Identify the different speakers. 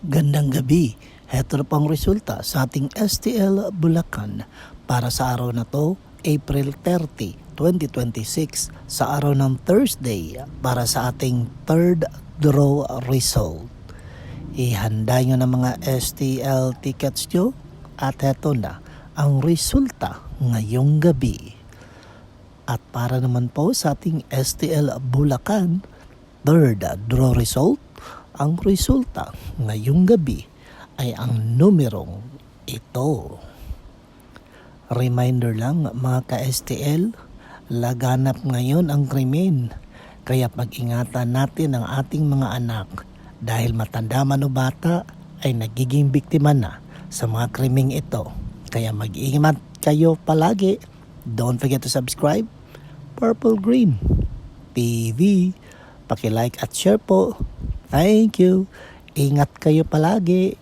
Speaker 1: Gandang gabi. Heto na pang resulta sa ating STL Bulacan para sa araw na to, April 30, 2026, sa araw ng Thursday para sa ating third draw result. Ihanda nyo na mga STL tickets nyo at heto na ang resulta ngayong gabi. At para naman po sa ating STL Bulacan, third draw result, ang resulta ngayong gabi ay ang numerong ito. Reminder lang mga ka-STL, laganap ngayon ang krimen. Kaya pag-ingatan natin ang ating mga anak dahil matanda man o bata ay nagiging biktima na sa mga krimeng ito. Kaya mag-ingat kayo palagi. Don't forget to subscribe. Purple Green TV. Paki-like at share po. Thank you. Ingat kayo palagi.